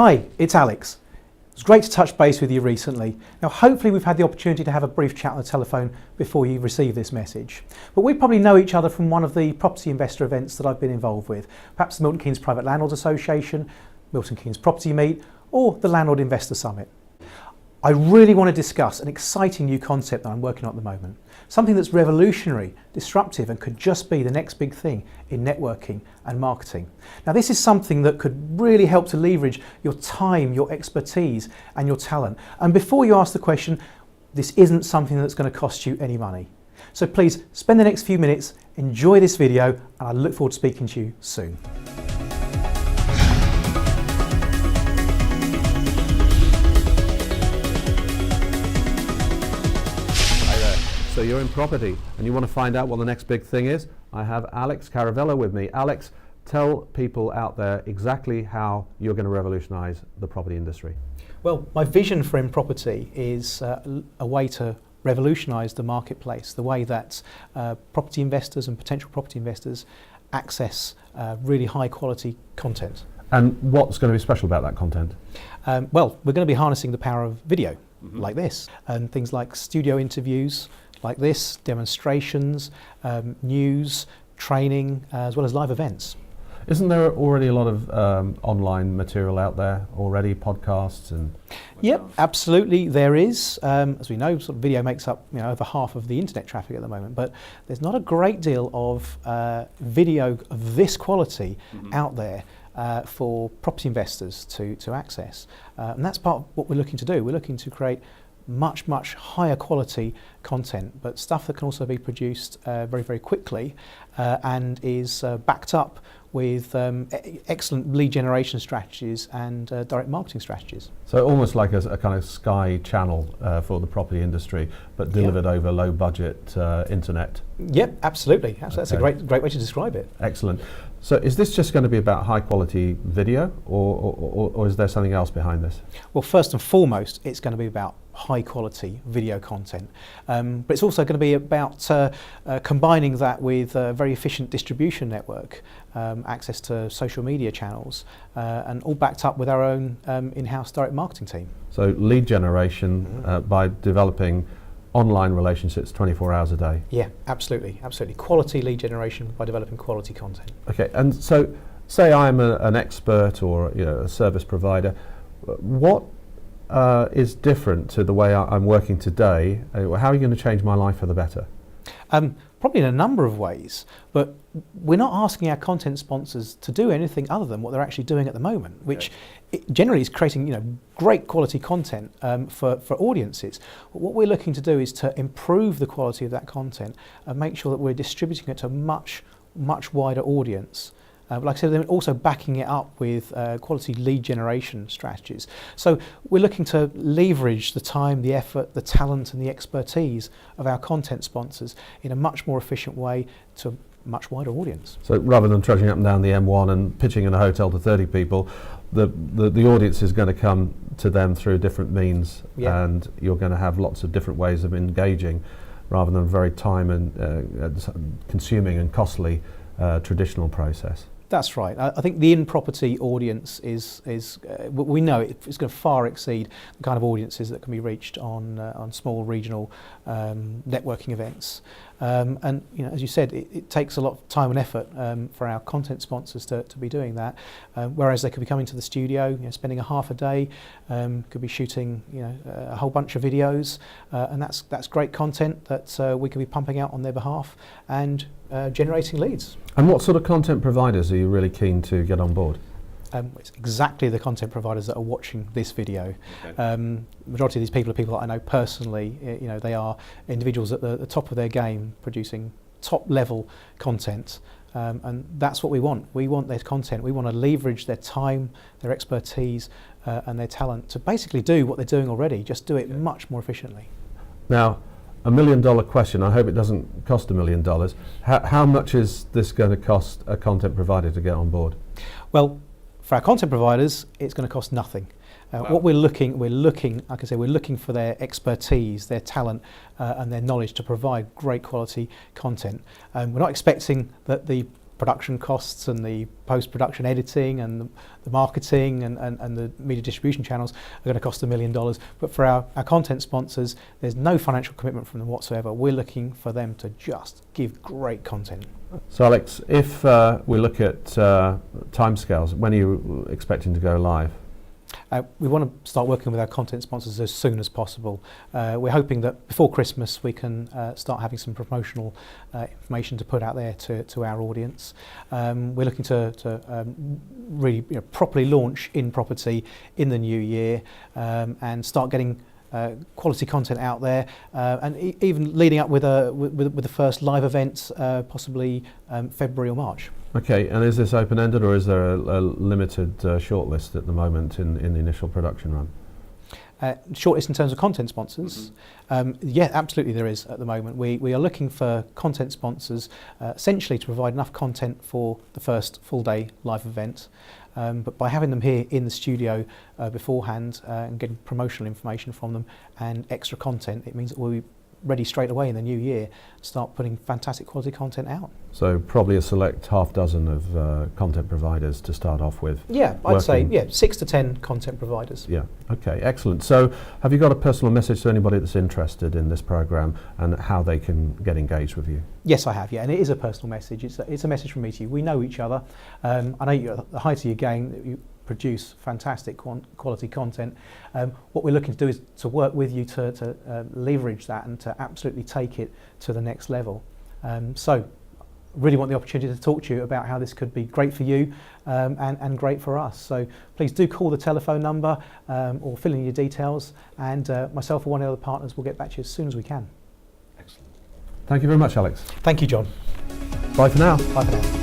Hi, it's Alex. It's great to touch base with you recently. Now hopefully we've had the opportunity to have a brief chat on the telephone before you receive this message. But we probably know each other from one of the property investor events that I've been involved with. Perhaps the Milton Keynes Private Landlords Association, Milton Keynes Property Meet, or the Landlord Investor Summit. I really want to discuss an exciting new concept that I'm working on at the moment. Something that's revolutionary, disruptive, and could just be the next big thing in networking and marketing. Now this is something that could really help to leverage your time, your expertise, and your talent. And before you ask the question, this isn't something that's going to cost you any money. So please spend the next few minutes, enjoy this video, and I look forward to speaking to you soon. So you're in property and you want to find out what the next big thing is? I have Alex Caravello with me. Alex, tell people out there exactly how you're going to revolutionise the property industry. Well, my vision for In Property is a way to revolutionise the marketplace, the way that property investors and potential property investors access really high quality content. And what's going to be special about that content? Well, we're going to be harnessing the power of video like this, and things like studio interviews like this, demonstrations, news, training, as well as live events. Isn't there already a lot of online material out there already, podcasts and? Yep, absolutely there is. As we know, sort of video makes up over half of the internet traffic at the moment, but there's not a great deal of video of this quality out there for property investors to access. And that's part of what we're looking to do. We're looking to create much higher quality content, but stuff that can also be produced very quickly and is backed up with excellent lead generation strategies and direct marketing strategies. So almost like a kind of Sky channel for the property industry, but delivered over low budget internet. Yep, absolutely. That's a great way to describe it. Excellent. So is this just going to be about high quality video or is there something else behind this? Well, first and foremost, it's going to be about high quality video content, but it's also going to be about combining that with a very efficient distribution network, access to social media channels, and all backed up with our own in-house direct marketing team. So lead generation by developing online relationships 24 hours a day. Yeah, absolutely. Quality lead generation by developing quality content. Okay, and so say I'm an expert or a service provider, what is different to the way I'm working today? How are you going to change my life for the better? Probably in a number of ways, but we're not asking our content sponsors to do anything other than what they're actually doing at the moment, which generally is creating great quality content for audiences. But what we're looking to do is to improve the quality of that content and make sure that we're distributing it to a much wider audience. Like I said, then also backing it up with quality lead generation strategies. So we're looking to leverage the time, the effort, the talent and the expertise of our content sponsors in a much more efficient way to a much wider audience. So rather than trudging up and down the M1 and pitching in a hotel to 30 people, the audience is going to come to them through different means, and you're going to have lots of different ways of engaging rather than a very time and consuming and costly traditional process. That's right. I think the in-property audience is we know it's going to far exceed the kind of audiences that can be reached on small regional networking events. And as you said, it takes a lot of time and effort for our content sponsors to be doing that. Whereas they could be coming to the studio, spending a half a day, could be shooting a whole bunch of videos, and that's great content that we could be pumping out on their behalf and generating leads. And what sort of content providers are you really keen to get on board? It's exactly the content providers that are watching this video. Majority of these people are people that I know personally. They are individuals at the top of their game, producing top level content, and that's what we want. We want their content. We want to leverage their time, their expertise, and their talent to basically do what they're doing already, just do it much more efficiently. Now, $1 million question. I hope it doesn't cost $1 million. How much is this going to cost a content provider to get on board? Well, for our content providers, it's going to cost nothing. What we're looking, like I say, we're looking for their expertise, their talent, and their knowledge to provide great quality content. We're not expecting that the production costs and the post-production editing and the marketing and the media distribution channels are going to cost $1 million. But for our content sponsors, there's no financial commitment from them whatsoever. We're looking for them to just give great content. So Alex, if we look at timescales, when are you expecting to go live? We want to start working with our content sponsors as soon as possible. We're hoping that before Christmas we can start having some promotional information to put out there to our audience. We're looking to really properly launch in property in the new year and start getting quality content out there, and even leading up with the first live events, possibly February or March. Okay, and is this open-ended, or is there a limited shortlist at the moment in the initial production run? Shortlist in terms of content sponsors? Yeah, absolutely there is at the moment. We are looking for content sponsors essentially to provide enough content for the first full day live event. But by having them here in the studio beforehand and getting promotional information from them and extra content, it means that we'll be ready straight away in the new year, start putting fantastic quality content out. So probably a select half dozen of content providers to start off with. Yeah, I'd say 6 to 10 content providers. Yeah, okay, excellent. So have you got a personal message to anybody that's interested in this programme and how they can get engaged with you? Yes, I have, yeah, and it is a personal message. It's a message from me to you. We know each other. I know you're at the height of your game. You produce fantastic quality content. What we're looking to do is to work with you to leverage that and to absolutely take it to the next level. So really want the opportunity to talk to you about how this could be great for you and great for us. So please do call the telephone number or fill in your details, and myself or one of the other partners will get back to you as soon as we can. Excellent. Thank you very much, Alex. Thank you, John. Bye for now. Bye for now.